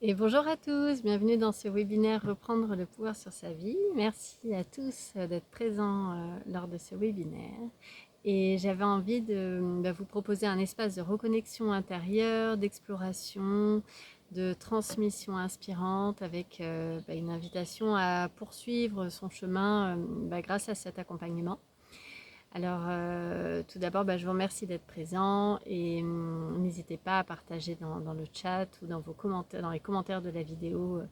Et bonjour à tous, bienvenue dans ce webinaire Reprendre le pouvoir sur sa vie. Merci à tous d'être présents lors de ce webinaire. Et j'avais envie de vous proposer un espace de reconnexion intérieure, d'exploration, de transmission inspirante avec une invitation à poursuivre son chemin grâce à cet accompagnement. Alors, tout d'abord, je vous remercie d'être présent et n'hésitez pas à partager dans le chat ou dans vos commentaires, dans les commentaires de la vidéo,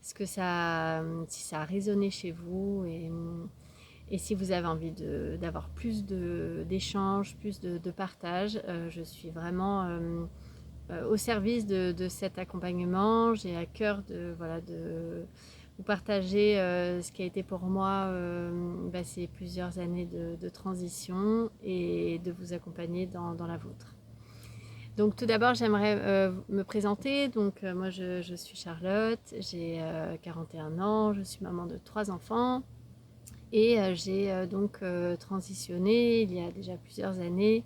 ce que si ça a résonné chez vous et si vous avez envie d'avoir plus d'échanges, plus de partage. Je suis vraiment au service de cet accompagnement. J'ai à cœur de vous partager ce qui a été pour moi ces plusieurs années de transition et de vous accompagner dans la vôtre. Donc tout d'abord, j'aimerais me présenter. Donc moi, je suis Charlotte, j'ai 41 ans, je suis maman de 3 enfants et j'ai donc transitionné il y a déjà plusieurs années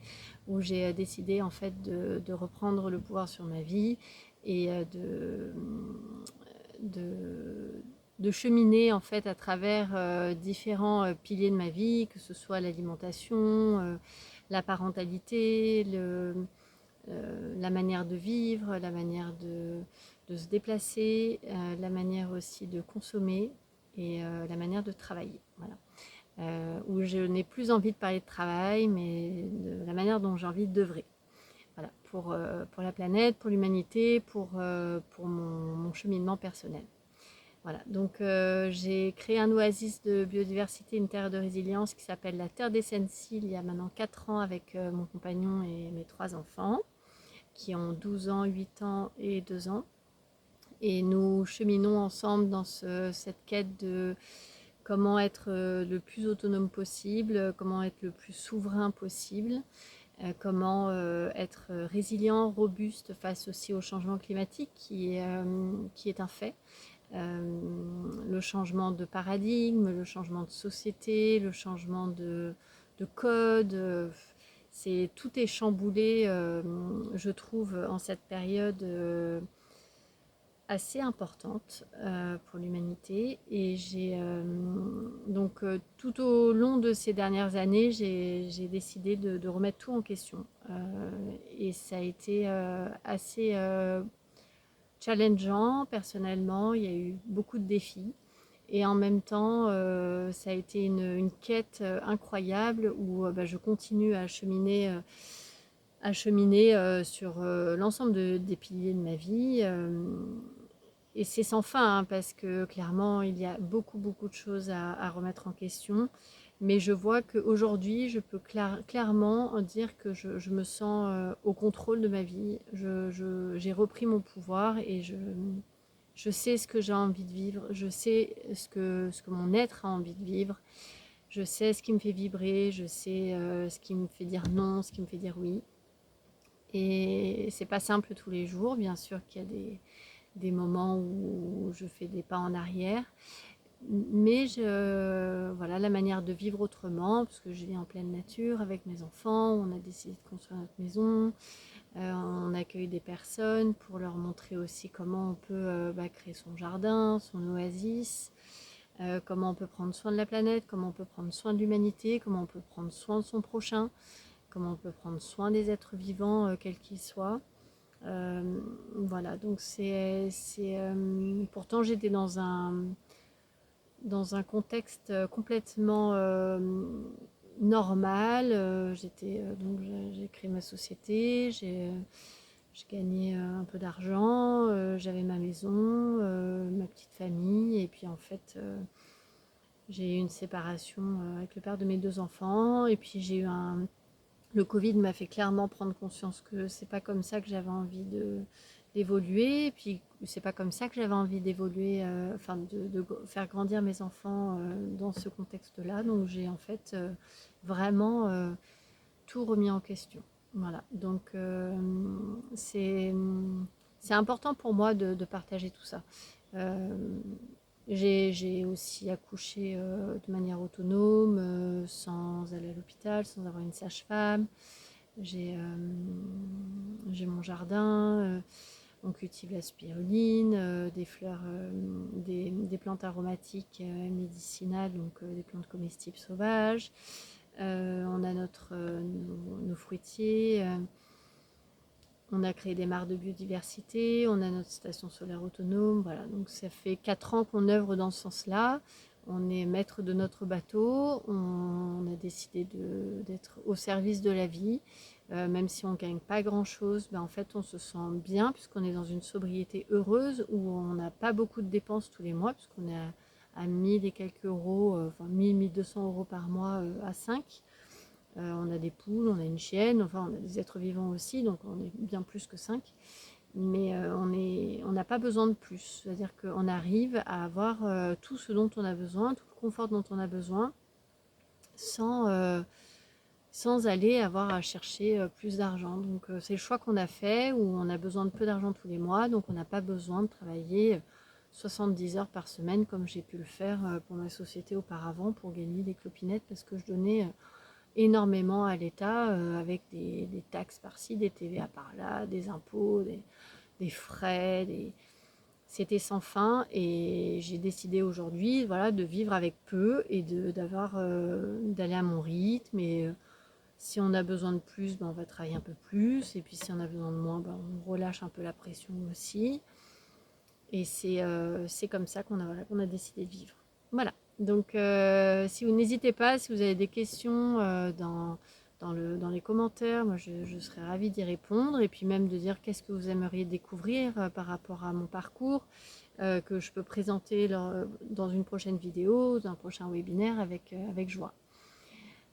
où j'ai décidé en fait de reprendre le pouvoir sur ma vie et de, de cheminer en fait à travers différents piliers de ma vie, que ce soit l'alimentation, la parentalité, la manière de vivre, la manière de se déplacer, la manière aussi de consommer et la manière de travailler. Voilà. Où je n'ai plus envie de parler de travail, mais de la manière dont j'ai envie d'œuvrer. Voilà, pour la planète, pour l'humanité, pour mon cheminement personnel. Voilà, donc j'ai créé un oasis de biodiversité, une terre de résilience qui s'appelle la Terre des Sensi il y a maintenant 4 ans avec mon compagnon et mes 3 enfants qui ont 12 ans, 8 ans et 2 ans. Et nous cheminons ensemble dans cette quête de comment être le plus autonome possible, comment être le plus souverain possible, comment être résilient, robuste face aussi au changement climatique qui est un fait. Le changement de paradigme, le changement de société, le changement de code. Tout est chamboulé, je trouve, en cette période assez importante pour l'humanité. Et donc tout au long de ces dernières années, j'ai décidé de remettre tout en question. Et ça a été assez challengeant personnellement. Il y a eu beaucoup de défis. Et en même temps, ça a été une quête incroyable où je continue à cheminer sur l'ensemble des piliers de ma vie. Et c'est sans fin, hein, parce que clairement, il y a beaucoup de choses à remettre en question. Mais je vois qu'aujourd'hui, je peux clairement dire que je me sens au contrôle de ma vie. J'ai repris mon pouvoir et je sais ce que j'ai envie de vivre. Je sais ce que mon être a envie de vivre. Je sais ce qui me fait vibrer. Je sais ce qui me fait dire non, ce qui me fait dire oui. Et c'est pas simple tous les jours. Bien sûr qu'il y a des moments où je fais des pas en arrière. Mais voilà, la manière de vivre autrement, parce que je vis en pleine nature avec mes enfants, on a décidé de construire notre maison, on accueille des personnes pour leur montrer aussi comment on peut créer son jardin, son oasis, comment on peut prendre soin de la planète, comment on peut prendre soin de l'humanité, comment on peut prendre soin de son prochain, comment on peut prendre soin des êtres vivants, quels qu'ils soient. Voilà, donc pourtant j'étais dans un contexte complètement normal. Donc j'ai créé ma société, j'ai gagné un peu d'argent, j'avais ma maison, ma petite famille, et puis en fait j'ai eu une séparation avec le père de mes 2 enfants, et puis le Covid m'a fait clairement prendre conscience que c'est pas comme ça que j'avais envie d'évoluer. Et puis c'est pas comme ça que j'avais envie d'évoluer, de faire grandir mes enfants dans ce contexte-là. Donc j'ai en fait vraiment tout remis en question. Voilà. Donc c'est important pour moi de partager tout ça. Euh, j'ai aussi accouché de manière autonome, sans aller à l'hôpital, sans avoir une sage-femme. J'ai mon jardin. On cultive la spiruline, des fleurs, des plantes aromatiques médicinales, donc des plantes comestibles sauvages. On a nos fruitiers. On a créé des mares de biodiversité, on a notre station solaire autonome, voilà. Donc ça fait 4 ans qu'on œuvre dans ce sens-là. On est maître de notre bateau, on a décidé d'être au service de la vie. Même si on ne gagne pas grand-chose, ben en fait on se sent bien puisqu'on est dans une sobriété heureuse où on n'a pas beaucoup de dépenses tous les mois puisqu'on est à 1000 et quelques euros, enfin 1000-1200 euros par mois à 5. On a des poules, on a une chienne, enfin on a des êtres vivants aussi, donc on est bien plus que 5. Mais on n'a pas besoin de plus. C'est-à-dire qu'on arrive à avoir tout ce dont on a besoin, tout le confort dont on a besoin, sans, sans aller avoir à chercher plus d'argent. Donc c'est le choix qu'on a fait, où on a besoin de peu d'argent tous les mois, donc on n'a pas besoin de travailler 70 heures par semaine comme j'ai pu le faire pour ma société auparavant pour gagner des clopinettes parce que je donnais énormément à l'État avec des taxes par-ci, des TVA par-là, des impôts, des frais, c'était sans fin et j'ai décidé aujourd'hui voilà, de vivre avec peu et d'aller à mon rythme et si on a besoin de plus, ben, on va travailler un peu plus et puis si on a besoin de moins, ben, on relâche un peu la pression aussi et c'est comme ça qu'on a décidé de vivre. Voilà. Donc, si vous n'hésitez pas, si vous avez des questions dans les commentaires, moi je serais ravie d'y répondre et puis même de dire qu'est-ce que vous aimeriez découvrir par rapport à mon parcours que je peux présenter dans une prochaine vidéo, dans un prochain webinaire avec joie.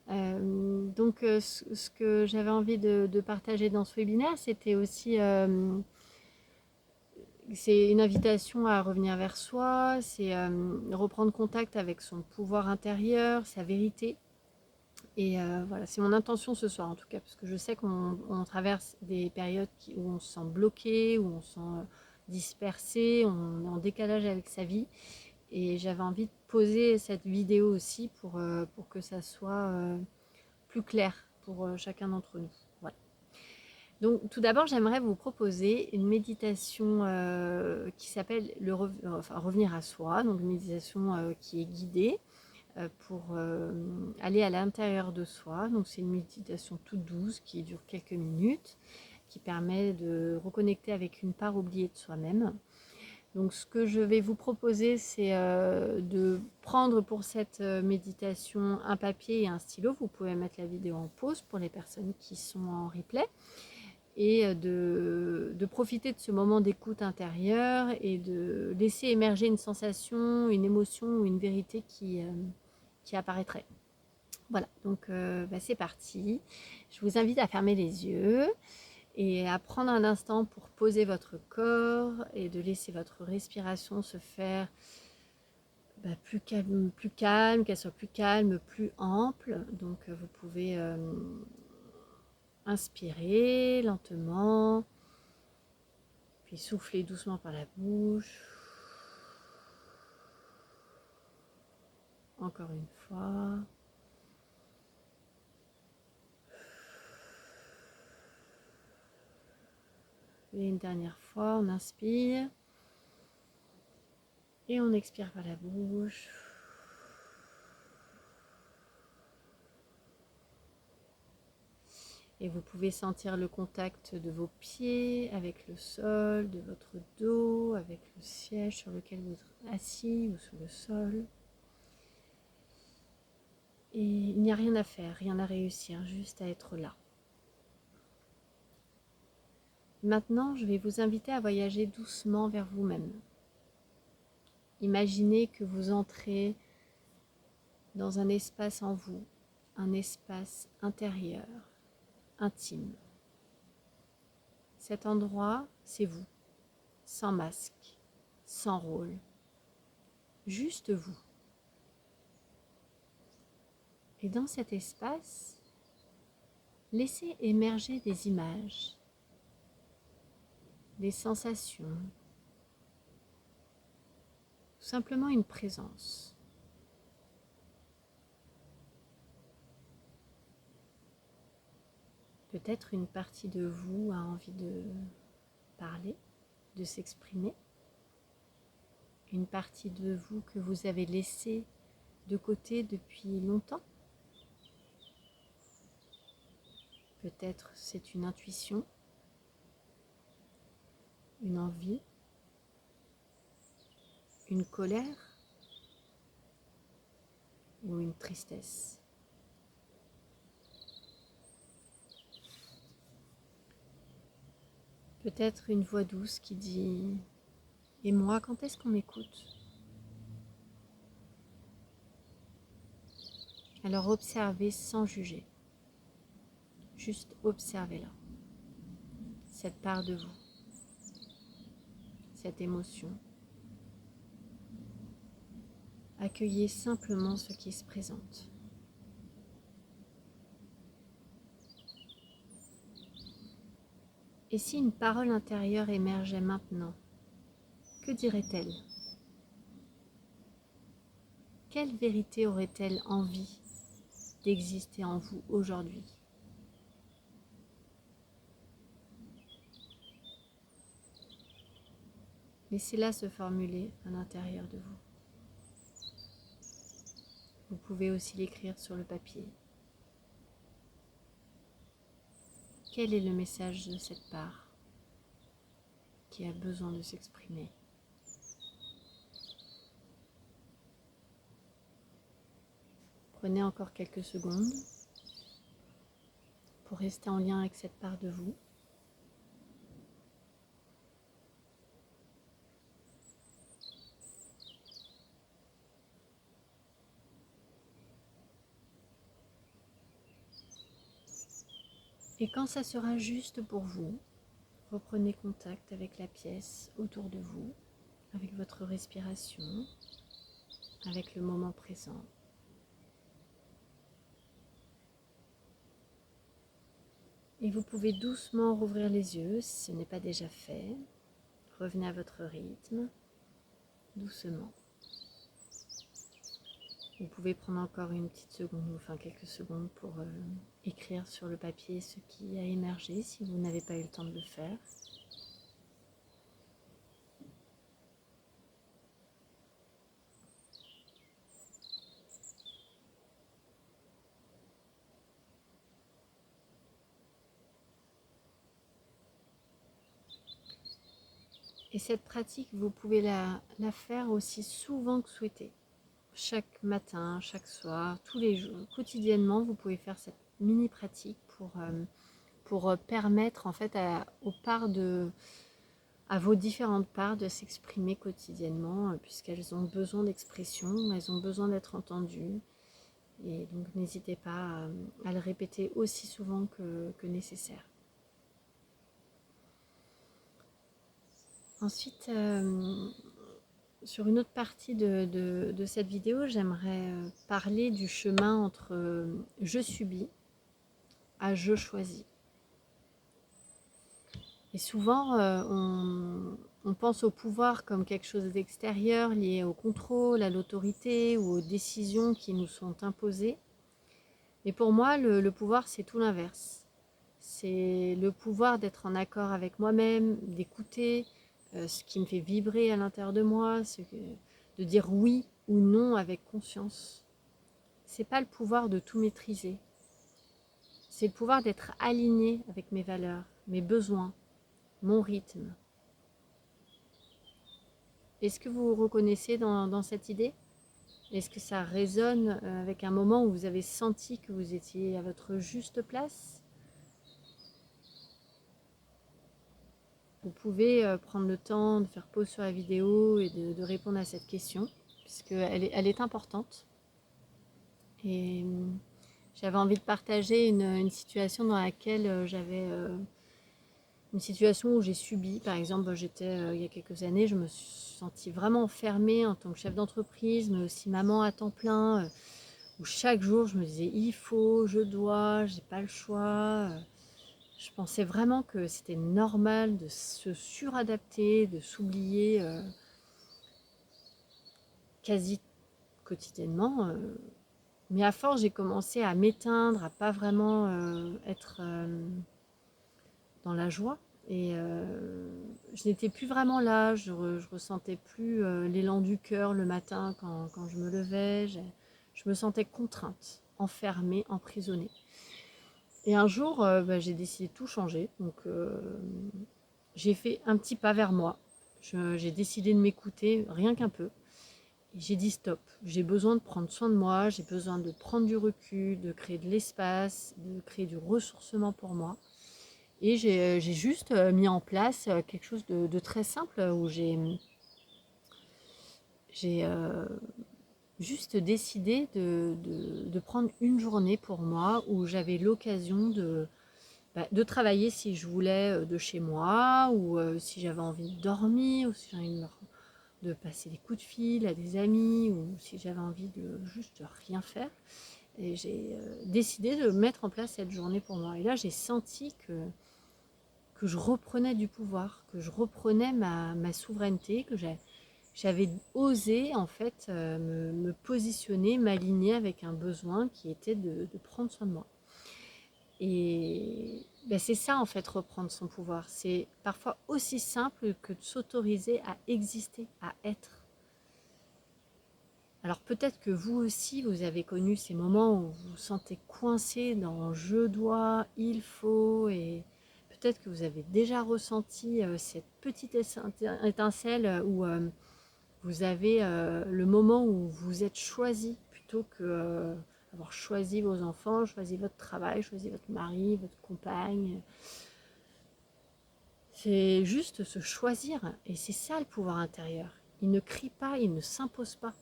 Donc, ce que j'avais envie de partager dans ce webinaire, c'était aussi c'est une invitation à revenir vers soi, c'est reprendre contact avec son pouvoir intérieur, sa vérité. Et voilà, c'est mon intention ce soir en tout cas, parce que je sais qu'on traverse des périodes où on se sent bloqué, où on se sent dispersé, on est en décalage avec sa vie. Et j'avais envie de poser cette vidéo aussi pour que ça soit plus clair pour chacun d'entre nous. Voilà. Donc tout d'abord, j'aimerais vous proposer une méditation qui s'appelle revenir à soi, donc une méditation qui est guidée pour aller à l'intérieur de soi. Donc c'est une méditation toute douce qui dure quelques minutes, qui permet de reconnecter avec une part oubliée de soi-même. Donc ce que je vais vous proposer, c'est de prendre pour cette méditation un papier et un stylo. Vous pouvez mettre la vidéo en pause pour les personnes qui sont en replay et de profiter de ce moment d'écoute intérieure et de laisser émerger une sensation, une émotion ou une vérité qui apparaîtrait. Voilà, donc c'est parti. Je vous invite à fermer les yeux et à prendre un instant pour poser votre corps et de laisser votre respiration se faire plus calme, qu'elle soit plus calme, plus ample. Donc vous pouvez inspirer lentement, puis souffler doucement par la bouche. Encore une fois. Et une dernière fois, on inspire. Et on expire par la bouche. Et vous pouvez sentir le contact de vos pieds avec le sol, de votre dos, avec le siège sur lequel vous êtes assis ou sur le sol. Et il n'y a rien à faire, rien à réussir, juste à être là. Maintenant, je vais vous inviter à voyager doucement vers vous-même. Imaginez que vous entrez dans un espace en vous, un espace intérieur, intime. Cet endroit, c'est vous, sans masque, sans rôle, juste vous. Et dans cet espace, laissez émerger des images, des sensations, tout simplement une présence. Peut-être une partie de vous a envie de parler. de s'exprimer, une partie de vous que vous avez laissée de côté depuis longtemps. Peut-être c'est une intuition, une envie, une colère ou une tristesse. Peut-être une voix douce qui dit « Et moi, quand est-ce qu'on m'écoute ?» Alors observez sans juger. Juste observez-la, cette part de vous, cette émotion. Accueillez simplement ce qui se présente. Et si une parole intérieure émergeait maintenant, que dirait-elle? Quelle vérité aurait-elle envie d'exister en vous aujourd'hui? Laissez-la se formuler à l'intérieur de vous. Vous pouvez aussi l'écrire sur le papier. Quel est le message de cette part qui a besoin de s'exprimer? Prenez encore quelques secondes pour rester en lien avec cette part de vous. Et quand ça sera juste pour vous, reprenez contact avec la pièce autour de vous, avec votre respiration, avec le moment présent. Et vous pouvez doucement rouvrir les yeux si ce n'est pas déjà fait. Revenez à votre rythme, doucement. Vous pouvez prendre encore une petite seconde, enfin quelques secondes pour écrire sur le papier ce qui a émergé si vous n'avez pas eu le temps de le faire. Et cette pratique, vous pouvez la faire aussi souvent que souhaité. Chaque matin, chaque soir, tous les jours, quotidiennement, vous pouvez faire cette mini pratique pour permettre en fait à vos différentes parts de s'exprimer quotidiennement, puisqu'elles ont besoin d'expression, elles ont besoin d'être entendues. Et donc n'hésitez pas à le répéter aussi souvent que nécessaire. Ensuite, sur une autre partie de cette vidéo, j'aimerais parler du chemin entre je subis à je choisis. Et souvent, on pense au pouvoir comme quelque chose d'extérieur, lié au contrôle, à l'autorité ou aux décisions qui nous sont imposées. Mais pour moi, le pouvoir, c'est tout l'inverse. C'est le pouvoir d'être en accord avec moi-même, d'écouter ce qui me fait vibrer à l'intérieur de moi, de dire oui ou non avec conscience. C'est pas le pouvoir de tout maîtriser. C'est le pouvoir d'être aligné avec mes valeurs, mes besoins, mon rythme. Est-ce que vous vous reconnaissez dans cette idée? Est-ce que ça résonne avec un moment où vous avez senti que vous étiez à votre juste place? Vous pouvez prendre le temps de faire pause sur la vidéo et de répondre à cette question, puisqu'elle est importante. Et j'avais envie de partager une situation dans laquelle j'avais une situation où j'ai subi. Par exemple, j'étais il y a quelques années, je me suis sentie vraiment enfermée en tant que chef d'entreprise, mais aussi maman à temps plein, où chaque jour je me disais il faut, je dois, j'ai pas le choix. Je pensais vraiment que c'était normal de se suradapter, de s'oublier quasi quotidiennement. Mais à force, j'ai commencé à m'éteindre, à pas vraiment être dans la joie. Et je n'étais plus vraiment là, je ressentais plus l'élan du cœur le matin quand je me levais. Je me sentais contrainte, enfermée, emprisonnée. Et un jour, j'ai décidé de tout changer. Donc, j'ai fait un petit pas vers moi. J'ai décidé de m'écouter, rien qu'un peu. Et j'ai dit stop. J'ai besoin de prendre soin de moi, j'ai besoin de prendre du recul, de créer de l'espace, de créer du ressourcement pour moi. Et j'ai juste mis en place quelque chose de très simple où j'ai juste décidé de prendre une journée pour moi où j'avais l'occasion de travailler si je voulais de chez moi ou si j'avais envie de dormir ou si j'avais envie de passer des coups de fil à des amis ou si j'avais envie de juste rien faire. Et j'ai décidé de mettre en place cette journée pour moi. Et là, j'ai senti que je reprenais du pouvoir, que je reprenais ma souveraineté, que j'avais osé en fait me positionner, m'aligner avec un besoin qui était de prendre soin de moi. Et c'est ça en fait, reprendre son pouvoir. C'est parfois aussi simple que de s'autoriser à exister, à être. Alors peut-être que vous aussi, vous avez connu ces moments où vous vous sentez coincé dans je dois, il faut, et peut-être que vous avez déjà ressenti cette petite étincelle où vous avez le moment où vous êtes choisi plutôt que avoir choisi vos enfants, choisi votre travail, choisi votre mari, votre compagne. C'est juste se choisir et c'est ça le pouvoir intérieur. Il ne crie pas, il ne s'impose pas.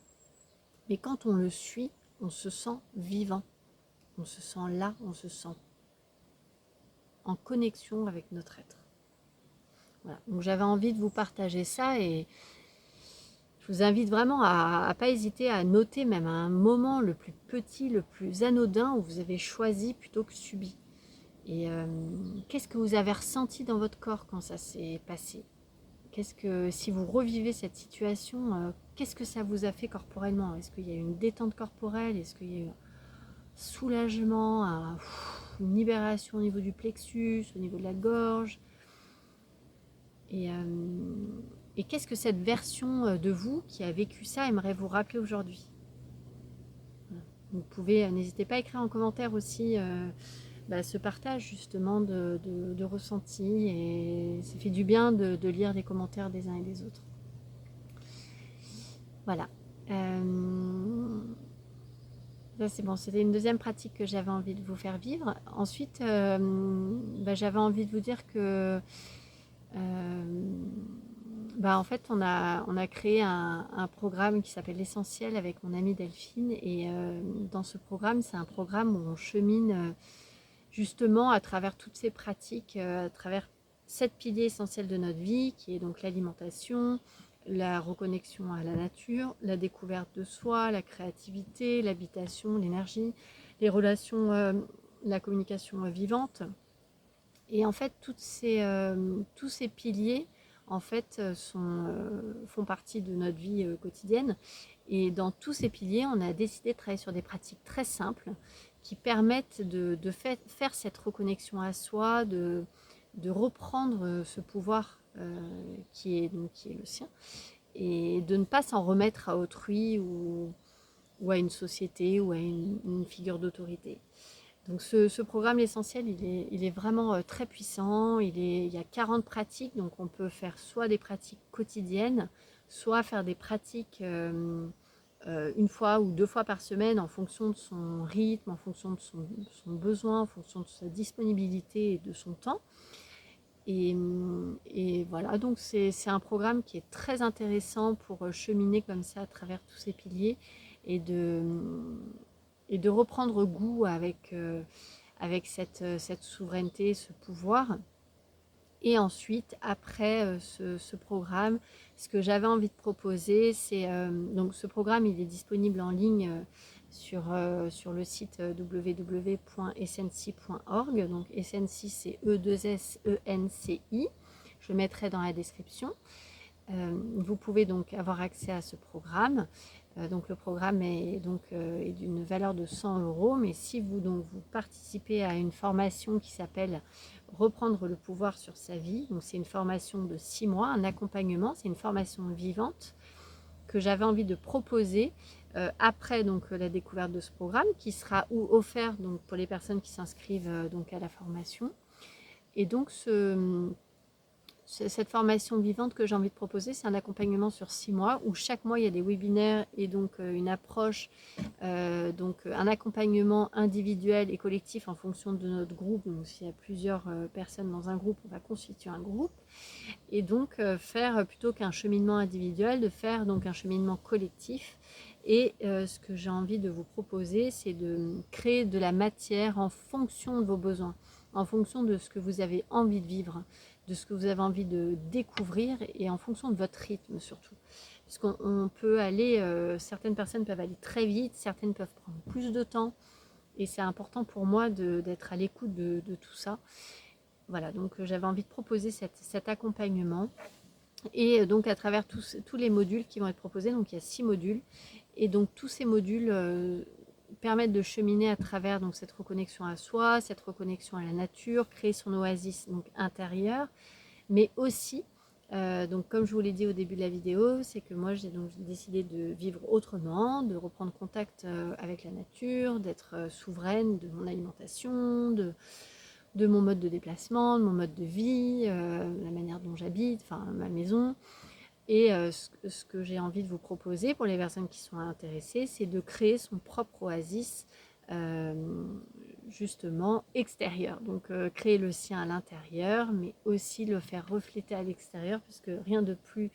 Mais quand on le suit, on se sent vivant, on se sent là, on se sent en connexion avec notre être. Voilà. Donc j'avais envie de vous partager ça et je vous invite vraiment à ne pas hésiter à noter même à un moment le plus petit, le plus anodin où vous avez choisi plutôt que subi. Et qu'est-ce que vous avez ressenti dans votre corps quand ça s'est passé? Qu'est-ce que, si vous revivez cette situation, qu'est-ce que ça vous a fait corporellement? Est-ce qu'il y a eu une détente corporelle? Est-ce qu'il y a eu un soulagement, une libération au niveau du plexus, au niveau de la gorge? Et, et qu'est-ce que cette version de vous qui a vécu ça aimerait vous rappeler aujourd'hui? Vous pouvez, n'hésitez pas à écrire en commentaire aussi ce partage justement de ressenti, et ça fait du bien de lire les commentaires des uns et des autres. Voilà. Là, c'est bon, c'était une deuxième pratique que j'avais envie de vous faire vivre. Ensuite, j'avais envie de vous dire que en fait, on a créé un programme qui s'appelle l'Essentiel avec mon amie Delphine. Et dans ce programme, c'est un programme où on chemine justement à travers toutes ces pratiques, à travers 7 piliers essentiels de notre vie, qui est donc l'alimentation, la reconnexion à la nature, la découverte de soi, la créativité, l'habitation, l'énergie, les relations, la communication vivante. Et en fait, tous ces piliers en fait, font partie de notre vie quotidienne. Et dans tous ces piliers, on a décidé de travailler sur des pratiques très simples qui permettent de faire cette reconnexion à soi, de reprendre ce pouvoir qui est le sien, et de ne pas s'en remettre à autrui ou à une société ou à une figure d'autorité. Donc ce programme l'essentiel, il est vraiment très puissant. Il y a 40 pratiques, donc on peut faire soit des pratiques quotidiennes, soit faire des pratiques une fois ou 2 fois par semaine en fonction de son rythme, en fonction de son besoin, en fonction de sa disponibilité et de son temps. Et voilà, donc c'est un programme qui est très intéressant pour cheminer comme ça à travers tous ces piliers et de reprendre goût avec cette souveraineté, ce pouvoir. Et ensuite, après ce programme, ce que j'avais envie de proposer, c'est donc ce programme, il est disponible en ligne sur le site www.essenci.org. Donc Essenci, c'est E2SENCI. Je le mettrai dans la description. Vous pouvez donc avoir accès à ce programme. Donc le programme est d'une valeur de 100 €, mais si vous participez à une formation qui s'appelle reprendre le pouvoir sur sa vie. Donc c'est une formation de 6 mois, un accompagnement, c'est une formation vivante que j'avais envie de proposer après donc la découverte de ce programme qui sera offert donc pour les personnes qui s'inscrivent donc à la formation. Et donc cette formation vivante que j'ai envie de proposer, c'est un accompagnement sur 6 mois où chaque mois il y a des webinaires et donc une approche, donc un accompagnement individuel et collectif en fonction de notre groupe. Donc s'il y a plusieurs personnes dans un groupe, on va constituer un groupe et donc faire plutôt qu'un cheminement individuel, de faire donc un cheminement collectif. Et ce que j'ai envie de vous proposer, c'est de créer de la matière en fonction de vos besoins, en fonction de ce que vous avez envie de vivre, de ce que vous avez envie de découvrir et en fonction de votre rythme surtout. Parce qu'on peut aller, certaines personnes peuvent aller très vite, certaines peuvent prendre plus de temps. Et c'est important pour moi d'être à l'écoute de tout ça. Voilà, donc j'avais envie de proposer cet accompagnement. Et donc à travers tous les modules qui vont être proposés, donc il y a 6 modules. Et donc tous ces modules permettent de cheminer à travers donc, cette reconnexion à soi, cette reconnexion à la nature, créer son oasis donc, intérieure, mais aussi, donc comme je vous l'ai dit au début de la vidéo, c'est que moi j'ai donc décidé de vivre autrement, de reprendre contact avec la nature, d'être souveraine de mon alimentation, de mon mode de déplacement, de mon mode de vie, la manière dont j'habite, enfin ma maison. Et ce que j'ai envie de vous proposer pour les personnes qui sont intéressées, c'est de créer son propre oasis justement extérieur. Donc créer le sien à l'intérieur, mais aussi le faire refléter à l'extérieur, puisque rien de plus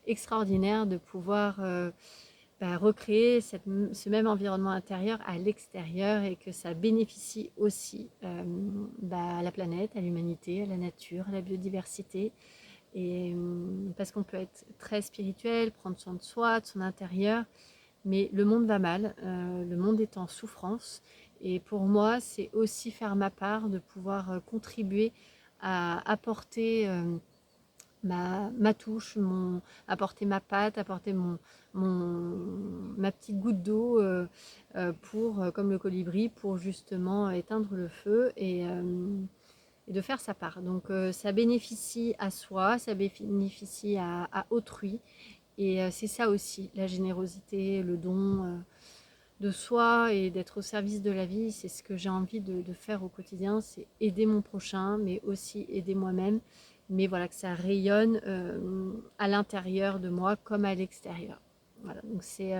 extraordinaire de pouvoir recréer ce même environnement intérieur à l'extérieur et que ça bénéficie aussi à la planète, à l'humanité, à la nature, à la biodiversité. Et parce qu'on peut être très spirituel, prendre soin de soi, de son intérieur, mais le monde va mal, le monde est en souffrance. Et pour moi, c'est aussi faire ma part, de pouvoir contribuer à apporter ma touche, apporter ma patte, apporter ma petite goutte d'eau comme le colibri, pour justement éteindre le feu et de faire sa part. Donc ça bénéficie à soi, ça bénéficie à autrui. Et c'est ça aussi, la générosité, le don de soi et d'être au service de la vie. C'est ce que j'ai envie de faire au quotidien, c'est aider mon prochain, mais aussi aider moi-même. Mais voilà, que ça rayonne à l'intérieur de moi comme à l'extérieur. Voilà, donc c'est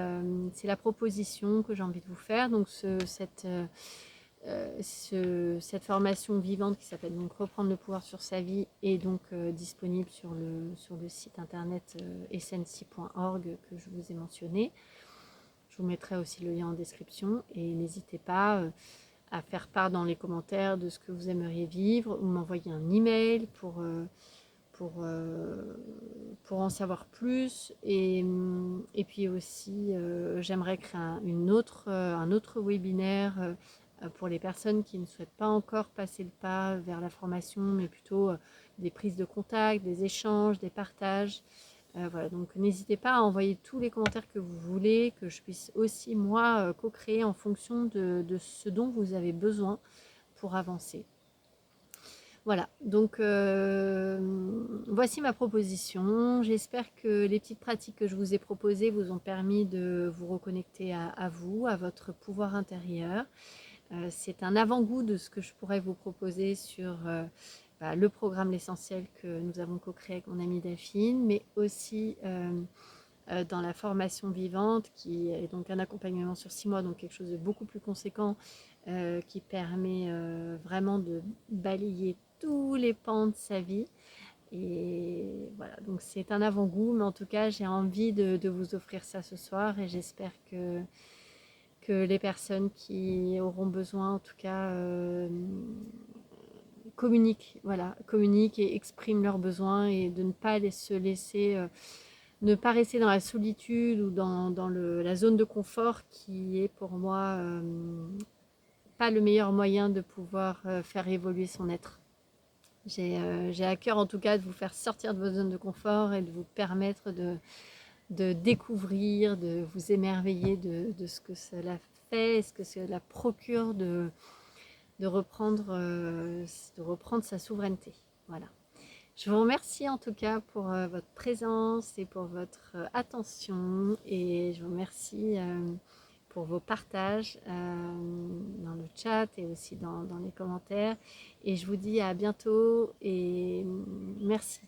la proposition que j'ai envie de vous faire. Donc cette formation vivante qui s'appelle donc Reprendre le pouvoir sur sa vie est donc disponible sur le site internet essensi.org que je vous ai mentionné. Je vous mettrai aussi le lien en description et n'hésitez pas à faire part dans les commentaires de ce que vous aimeriez vivre ou m'envoyer un email pour en savoir plus. Et puis aussi, j'aimerais créer un autre webinaire pour les personnes qui ne souhaitent pas encore passer le pas vers la formation, mais plutôt des prises de contact, des échanges, des partages. Voilà, donc n'hésitez pas à envoyer tous les commentaires que vous voulez, que je puisse aussi moi co-créer en fonction de ce dont vous avez besoin pour avancer. Voilà, donc voici ma proposition. J'espère que les petites pratiques que je vous ai proposées vous ont permis de vous reconnecter à vous, à votre pouvoir intérieur. C'est un avant-goût de ce que je pourrais vous proposer sur le programme L'Essentiel que nous avons co-créé avec mon amie Delphine, mais aussi dans la formation vivante qui est donc un accompagnement sur 6 mois, donc quelque chose de beaucoup plus conséquent qui permet vraiment de balayer tous les pans de sa vie. Et voilà, donc c'est un avant-goût, mais en tout cas j'ai envie de vous offrir ça ce soir et j'espère que les personnes qui auront besoin en tout cas communiquent et expriment leurs besoins et de ne pas se laisser ne pas rester dans la solitude ou dans la zone de confort qui est pour moi pas le meilleur moyen de pouvoir faire évoluer son être. J'ai à cœur en tout cas de vous faire sortir de votre zone de confort et de vous permettre de découvrir, de vous émerveiller de ce que cela fait, ce que cela procure de de reprendre sa souveraineté. Voilà. Je vous remercie en tout cas pour votre présence et pour votre attention, et je vous remercie pour vos partages dans le chat et aussi dans les commentaires, et je vous dis à bientôt et merci.